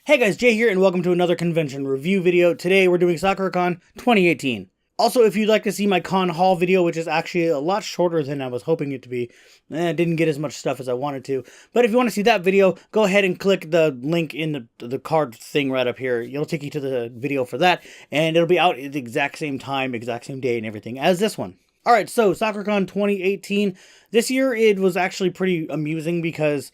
Hey guys, Jay here, and welcome to another convention review video. Today we're doing Sakuracon 2018. Also, if you'd like to see my con haul video, which is actually a lot shorter than I was hoping it to be, didn't get as much stuff as I wanted to, but if you want to see that video, go ahead and click the link in the card thing right up here. It'll take you to the video for that, and it'll be out at the exact same time, exact same day and everything as this one. Alright, so Sakuracon 2018. This year it was actually pretty amusing because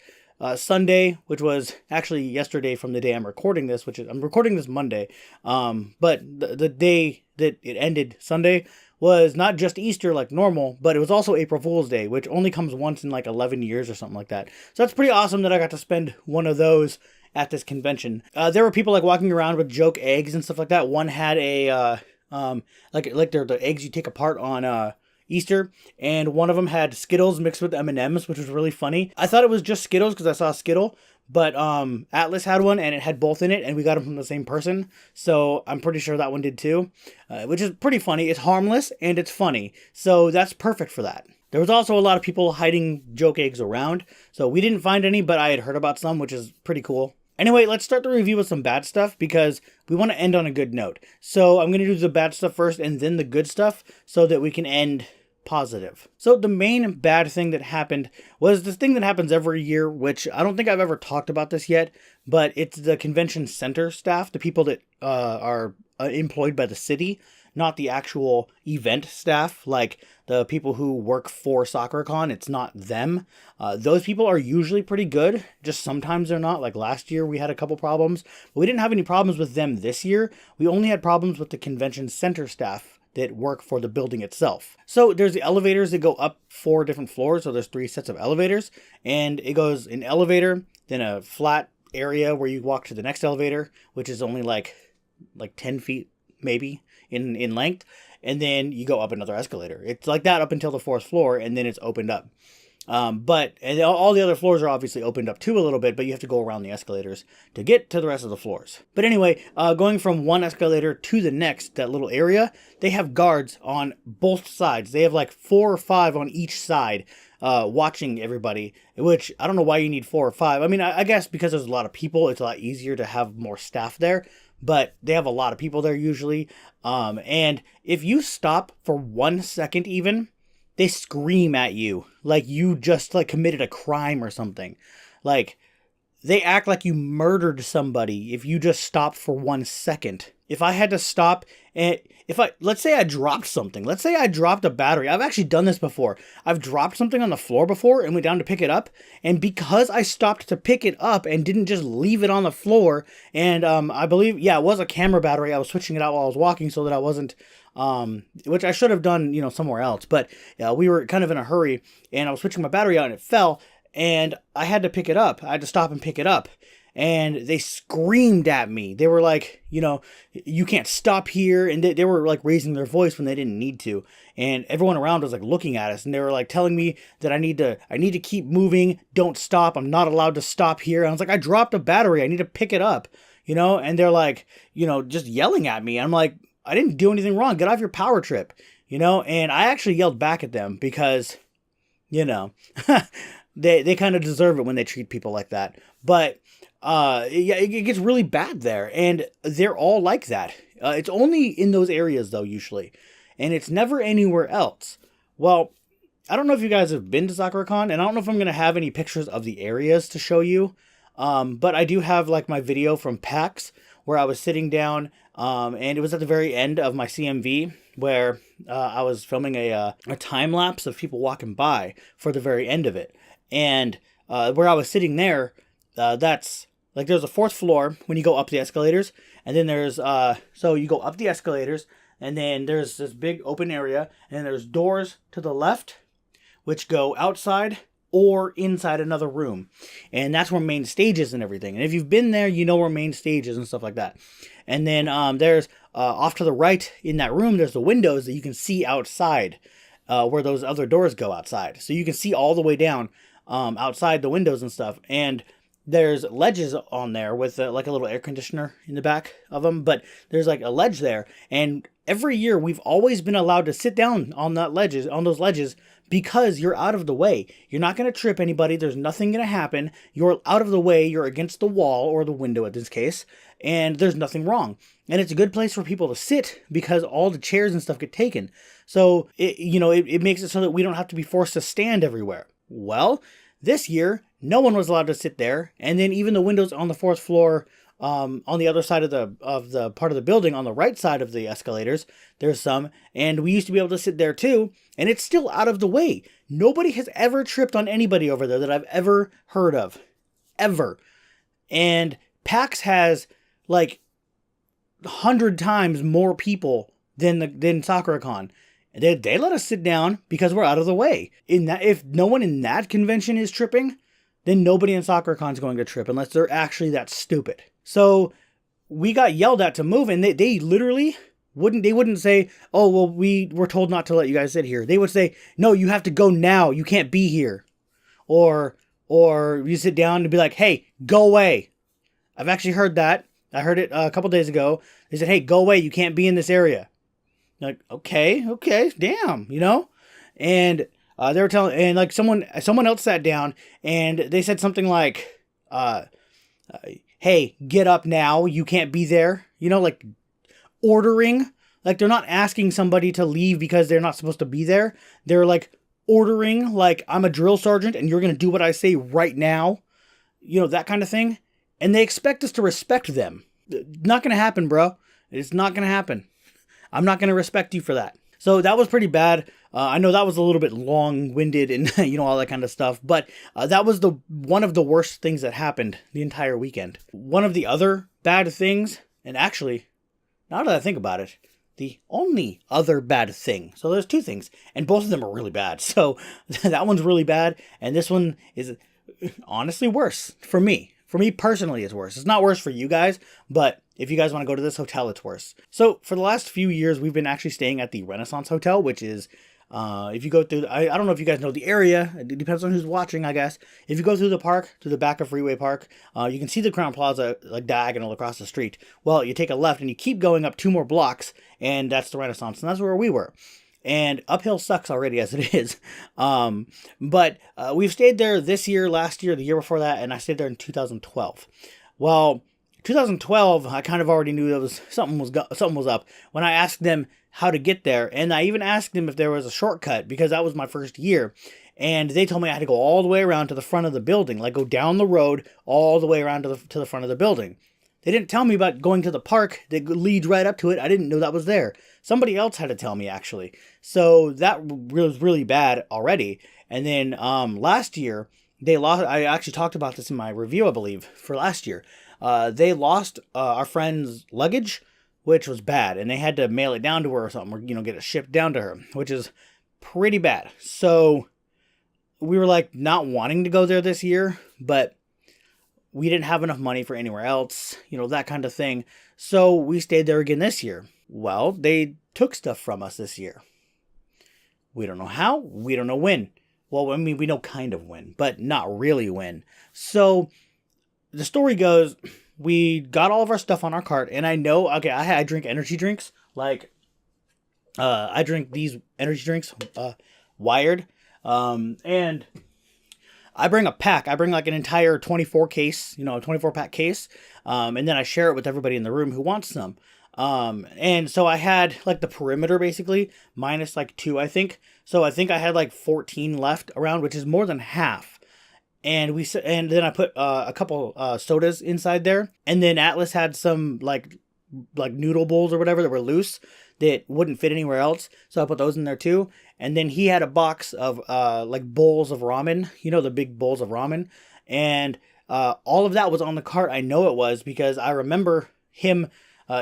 Sunday, which was actually yesterday from the day I'm recording this, I'm recording this Monday, but the day that it ended, Sunday, was not just Easter like normal, but it was also April Fool's Day, which only comes once in like 11 years or something like that. So that's pretty awesome that I got to spend one of those at this convention. There were people like walking around with joke eggs and stuff like that. One had a, like they're the eggs you take apart on, Easter, and one of them had Skittles mixed with M&Ms, which was really funny. I thought it was just Skittles because I saw Skittle, but Atlas had one and it had both in it, and we got them from the same person, so I'm pretty sure that one did too, which is pretty funny. It's harmless and it's funny, so that's perfect for that. There was also a lot of people hiding joke eggs around, so we didn't find any, but I had heard about some, which is pretty cool. Anyway, let's start the review with some bad stuff because we want to end on a good note. So I'm going to do the bad stuff first and then the good stuff so that we can end positive. So the main bad thing that happened was this thing that happens every year, which I don't think I've ever talked about this yet, but it's the convention center staff, the people that are employed by the city, not the actual event staff, like the people who work for Sakuracon. It's not them. Those people are usually pretty good, just sometimes they're not. Like last year we had a couple problems, but we didn't have any problems with them this year. We only had problems with the convention center staff that work for the building itself. So there's the elevators that go up 4 different floors, so there's 3 sets of elevators, and it goes an elevator, then a flat area where you walk to the next elevator, which is only like 10 feet maybe in length, and then you go up another escalator. It's like that up until the 4th floor, and then it's opened up. But all the other floors are obviously opened up too a little bit, but you have to go around the escalators to get to the rest of the floors. But anyway, going from one escalator to the next, that little area, they have guards on both sides. They have like 4 or 5 on each side, watching everybody, which I don't know why you need 4 or 5. I mean, I guess because there's a lot of people, it's a lot easier to have more staff there, but they have a lot of people there usually. And if you stop for 1 second even, they scream at you like you just like committed a crime or something. Like they act like you murdered somebody if you just stopped for 1 second. If I had to stop and let's say I dropped something. Let's say I dropped a battery. I've actually done this before. I've dropped something on the floor before and went down to pick it up. And because I stopped to pick it up and didn't just leave it on the floor, and I believe, yeah, it was a camera battery. I was switching it out while I was walking so that I wasn't, which I should have done, somewhere else. But we were kind of in a hurry and I was switching my battery out and it fell and I had to pick it up. I had to stop and pick it up. And they screamed at me. They were like, you can't stop here. And they were like raising their voice when they didn't need to. And everyone around was like looking at us. And they were like telling me that I need to keep moving. Don't stop. I'm not allowed to stop here. And I was like, I dropped a battery. I need to pick it up. And they're like, just yelling at me. And I'm like, I didn't do anything wrong. Get off your power trip. And I actually yelled back at them because, they kind of deserve it when they treat people like that. But yeah, it gets really bad there, and they're all like that. It's only in those areas, though, usually, and it's never anywhere else. Well, I don't know if you guys have been to Sakuracon, and I don't know if I'm going to have any pictures of the areas to show you, but I do have, like, my video from PAX, where I was sitting down, and it was at the very end of my CMV, where I was filming a time-lapse of people walking by for the very end of it, and where I was sitting there, that's like there's a 4th floor when you go up the escalators, and then there's so you go up the escalators, and then there's this big open area, and then there's doors to the left which go outside or inside another room, and that's where main stage is and everything. And if you've been there, you know where main stage is and stuff like that. And then there's off to the right in that room, there's the windows that you can see outside, where those other doors go outside, so you can see all the way down outside the windows and stuff. And there's ledges on there with like a little air conditioner in the back of them, but there's like a ledge there, and every year we've always been allowed to sit down on those ledges because you're out of the way. You're not going to trip anybody. There's nothing going to happen. You're out of the way. You're against the wall, or the window in this case, and there's nothing wrong. And it's a good place for people to sit because all the chairs and stuff get taken. So, it makes it so that we don't have to be forced to stand everywhere. Well, this year, no one was allowed to sit there. And then even the windows on the 4th floor, on the other side of the part of the building, on the right side of the escalators, there's some. And we used to be able to sit there too. And it's still out of the way. Nobody has ever tripped on anybody over there that I've ever heard of. Ever. And PAX has like 100 times more people than Sakuracon. They let us sit down because we're out of the way. If no one in that convention is tripping, then nobody in Sakuracon is going to trip unless they're actually that stupid. So we got yelled at to move, and they literally wouldn't say, oh, well, we were told not to let you guys sit here. They would say, no, you have to go now. You can't be here. Or you sit down and be like, hey, go away. I've actually heard that. I heard it a couple days ago. They said, hey, go away. You can't be in this area. Like, okay, damn, And they were telling, and like someone else sat down and they said something like, hey, get up now. You can't be there. Like ordering. Like they're not asking somebody to leave because they're not supposed to be there. They're like ordering, like I'm a drill sergeant and you're going to do what I say right now. That kind of thing. And they expect us to respect them. Not going to happen, bro. It's not going to happen. I'm not going to respect you for that. So that was pretty bad. I know that was a little bit long-winded and, all that kind of stuff. But that was one of the worst things that happened the entire weekend. One of the other bad things, and actually, now that I think about it, the only other bad thing. So there's 2 things, and both of them are really bad. So that one's really bad, and this one is honestly worse for me. For me personally, it's worse. It's not worse for you guys, but if you guys want to go to this hotel, it's worse. So for the last few years, we've been actually staying at the Renaissance Hotel, which is, if you go through, I don't know if you guys know the area. It depends on who's watching, I guess. If you go through the park, to the back of Freeway Park, you can see the Crown Plaza like diagonal across the street. Well, you take a left and you keep going up 2 more blocks, and that's the Renaissance, and that's where we were. And uphill sucks already as it is. But we've stayed there this year, last year, the year before that, and I stayed there in 2012. Well, 2012, I kind of already knew there was something was up when I asked them how to get there, and I even asked them if there was a shortcut because that was my first year, and they told me I had to go all the way around to the front of the building, like go down the road all the way around to the front of the building. They didn't tell me about going to the park that leads right up to it. I didn't know that was there. Somebody else had to tell me, actually. So that was really bad already. And then last year, they lost. I actually talked about this in my review, I believe, for last year. They lost our friend's luggage, which was bad. And they had to mail it down to her or something, or get it shipped down to her, which is pretty bad. So we were like not wanting to go there this year, but we didn't have enough money for anywhere else, that kind of thing. So we stayed there again this year. Well, they took stuff from us this year. We don't know how. We don't know when. Well, I mean, we know kind of when, but not really when. So the story goes, we got all of our stuff on our cart, and I know, okay, I drink energy drinks. Like, I drink these energy drinks, Wired, and I bring a pack. I bring like an entire 24 case, 24 pack case. And then I share it with everybody in the room who wants some. And so I had like the perimeter basically minus like 2, I think. So I think I had like 14 left around, which is more than half. And then I put a couple sodas inside there. And then Atlas had some like noodle bowls or whatever that were loose that wouldn't fit anywhere else. So I put those in there too. And then he had a box of like bowls of ramen, the big bowls of ramen. And all of that was on the cart. I know it was because I remember him.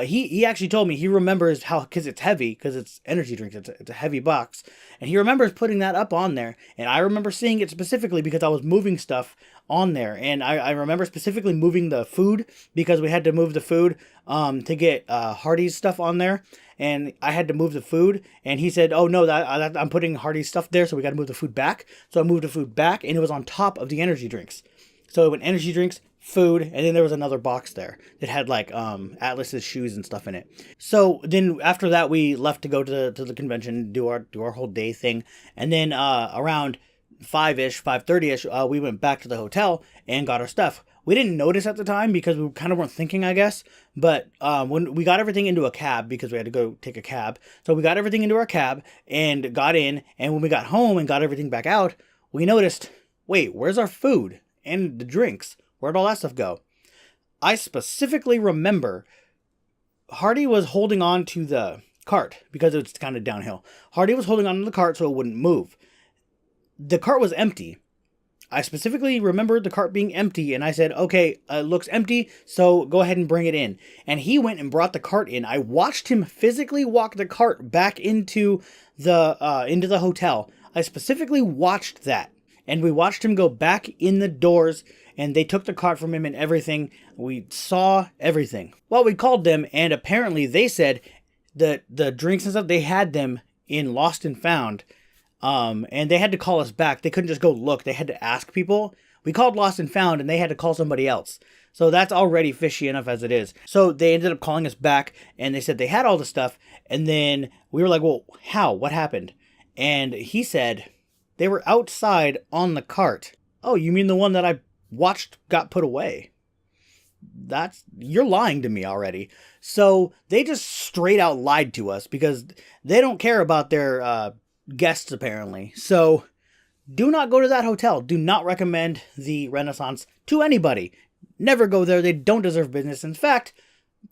He actually told me he remembers how, because it's heavy, because it's energy drinks. It's a heavy box. And he remembers putting that up on there. And I remember seeing it specifically because I was moving stuff on there. And I remember specifically moving the food because we had to move the food to get Hardy's stuff on there. And I had to move the food, and he said, oh, no, I'm putting Hardy's stuff there, so we got to move the food back. So I moved the food back, and it was on top of the energy drinks. So it went energy drinks, food, and then there was another box there that had like Atlas's shoes and stuff in it. So then after that, we left to go to the convention, do our whole day thing, and then around 5:30ish, we went back to the hotel and got our stuff. We didn't notice at the time because we kind of weren't thinking, I guess. But when we got everything into a cab, because we had to go take a cab, so we got everything into our cab and got in. And when we got home and got everything back out, we noticed, wait, where's our food and the drinks? Where'd all that stuff go? I specifically remember Hardy was holding on to the cart because it's kind of downhill. Hardy was holding on to the cart so it wouldn't move. The cart was empty. I specifically remembered the cart being empty, and I said, okay, it looks empty, so go ahead and bring it in. And he went and brought the cart in. I watched him physically walk the cart back into the hotel. I specifically watched that. And we watched him go back in the doors, and they took the cart from him and everything. We saw everything. Well, we called them, and apparently they said that the drinks and stuff, they had them in Lost and Found. And they had to call us back. They couldn't just go look. They had to ask people. We called Lost and Found, and they had to call somebody else. So that's already fishy enough as it is. So they ended up calling us back, and they said they had all the stuff. And then we were like, well, how? What happened? And he said they were outside on the cart. Oh, you mean the one that I watched got put away? You're lying to me already. So they just straight out lied to us because they don't care about their guests apparently. So do not go to that hotel. Do not recommend the Renaissance to anybody. Never go there. They don't deserve business. In fact,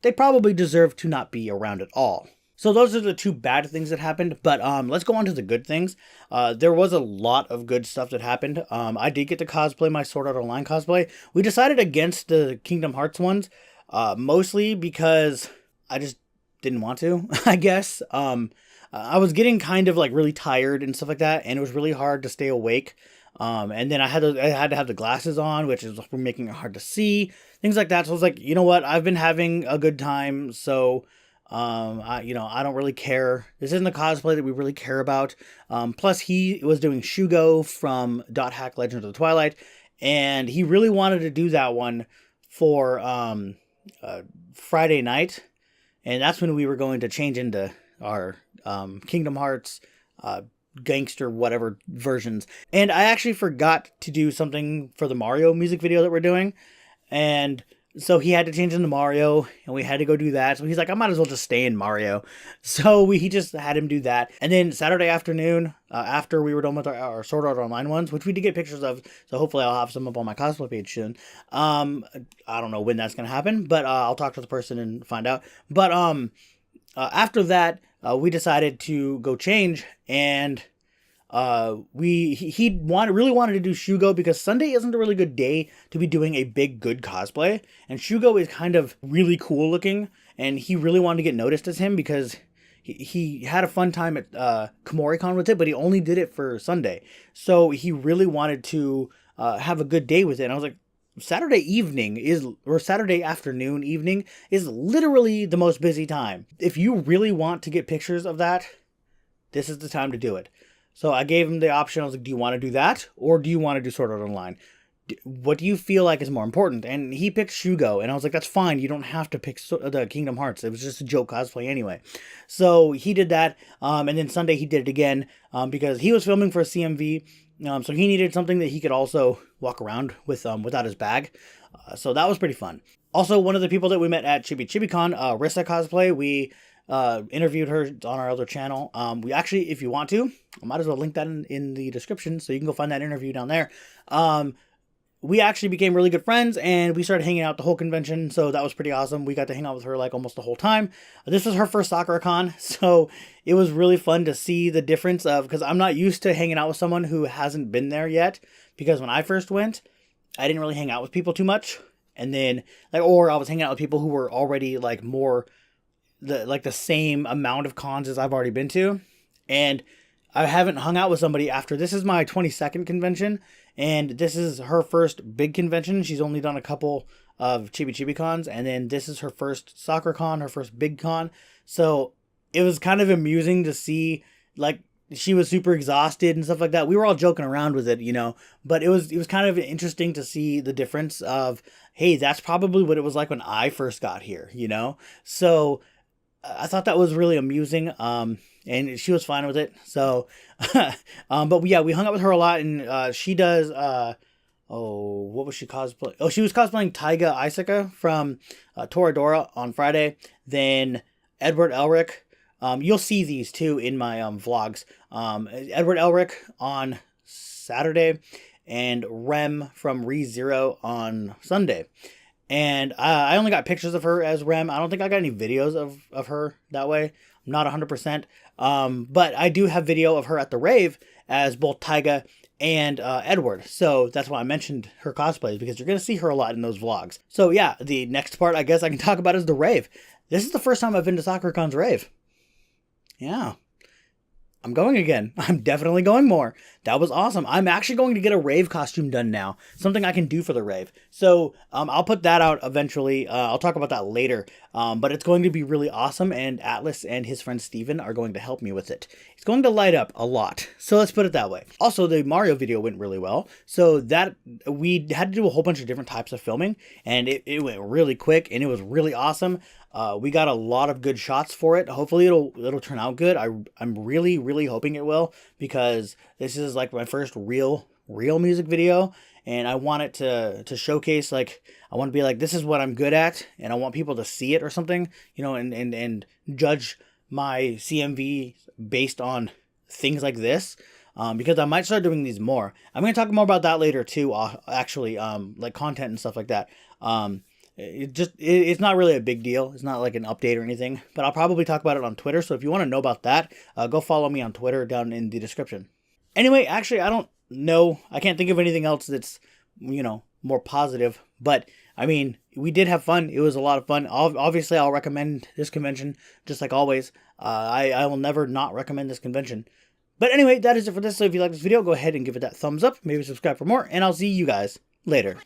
they probably deserve to not be around at all. So those are the two bad things that happened, but let's go on to the good things. There was a lot of good stuff that happened. I did get to cosplay my Sword Art Online cosplay. We decided against the Kingdom Hearts ones, mostly because I just didn't want to, I guess. I was getting kind of like really tired and stuff like that, and it was really hard to stay awake. And then I had to have the glasses on, which is making it hard to see, things like that. So I was like, you know what? I've been having a good time, so I don't really care. This isn't the cosplay that we really care about. Plus he was doing Shugo from Dot Hack Legends of the Twilight, and he really wanted to do that one for Friday night, and that's when we were going to change into our Kingdom Hearts gangster whatever versions. And I actually forgot to do something for the Mario music video that we're doing, and so he had to change into Mario, and we had to go do that. So he's like, I might as well just stay in Mario. So he just had him do that. And then Saturday afternoon, after we were done with our Sword Art Online ones, which we did get pictures of, so hopefully I'll have some up on my cosplay page soon. I don't know when that's going to happen, but I'll talk to the person and find out. But after that, we decided to go change, and he really wanted to do Shugo because Sunday isn't a really good day to be doing a big good cosplay, and Shugo is kind of really cool looking, and he really wanted to get noticed as him because he had a fun time at Sakuracon with it, but he only did it for Sunday, so he really wanted to have a good day with it. And I was like, Saturday afternoon evening is literally the most busy time. If you really want to get pictures of that, this is the time to do it. So I gave him the option. I was like, do you want to do that? Or do you want to do Sword Art Online? What do you feel like is more important? And he picked Shugo. And I was like, that's fine. You don't have to pick the Kingdom Hearts. It was just a joke cosplay anyway. So he did that. And then Sunday he did it again because he was filming for a CMV. So he needed something that he could also walk around with without his bag. So that was pretty fun. Also, one of the people that we met at ChibiCon, Rissa Cosplay, we interviewed her on our other channel. We actually, if you want to, I might as well link that in the description so you can go find that interview down there. We actually became really good friends, and we started hanging out the whole convention, so that was pretty awesome. We got to hang out with her like almost the whole time. This was her first Sakuracon, so it was really fun to see the difference of, because I'm not used to hanging out with someone who hasn't been there yet, because when I first went, I didn't really hang out with people too much, and then, or I was hanging out with people who were already more the same amount of cons as I've already been to, and I haven't hung out with somebody after. This is my 22nd convention, and this is her first big convention. She's only done a couple of ChibiCons, and then this is her first Sakuracon, her first big con. So it was kind of amusing to see, she was super exhausted and stuff like that. We were all joking around with it, but it was kind of interesting to see the difference of, hey, that's probably what it was like when I first got here. So I thought that was really amusing. And she was fine with it. So, but yeah, we hung out with her a lot, and she does. What was she cosplaying? Oh, she was cosplaying Taiga Isaka from Toradora on Friday. Then Edward Elric. You'll see these too in my vlogs. Edward Elric on Saturday, and Rem from ReZero on Sunday. And I only got pictures of her as Rem. I don't think I got any videos of her that way. I'm not 100%. But I do have video of her at the rave as both Taiga and Edward. So that's why I mentioned her cosplays, because you're going to see her a lot in those vlogs. So yeah, the next part I guess I can talk about is the rave. This is the first time I've been to Sakuracon's rave. Yeah. I'm going again. I'm definitely going more. That was awesome. I'm actually going to get a rave costume done now. Something I can do for the rave. So I'll put that out eventually. I'll talk about that later. But it's going to be really awesome. And Atlas and his friend Steven are going to help me with it. It's going to light up a lot. So let's put it that way. Also, the Mario video went really well. So that we had to do a whole bunch of different types of filming. And it went really quick. And it was really awesome. We got a lot of good shots for it. Hopefully it'll turn out good. I'm really, really hoping it will, because this is like my first real music video, and I want it to showcase, like, I want to be like, this is what I'm good at, and I want people to see it or something, and judge my CMV based on things like this. Because I might start doing these more. I'm going to talk more about that later too, actually, like content and stuff like that. It's not really a big deal. It's not like an update or anything, but I'll probably talk about it on Twitter. So if you want to know about that, go follow me on Twitter down in the description. Anyway, actually, I don't know. I can't think of anything else that's, more positive, but I mean, we did have fun. It was a lot of fun. Obviously, I'll recommend this convention just like always. I will never not recommend this convention. But anyway, that is it for this. So if you like this video, go ahead and give it that thumbs up. Maybe subscribe for more, and I'll see you guys later.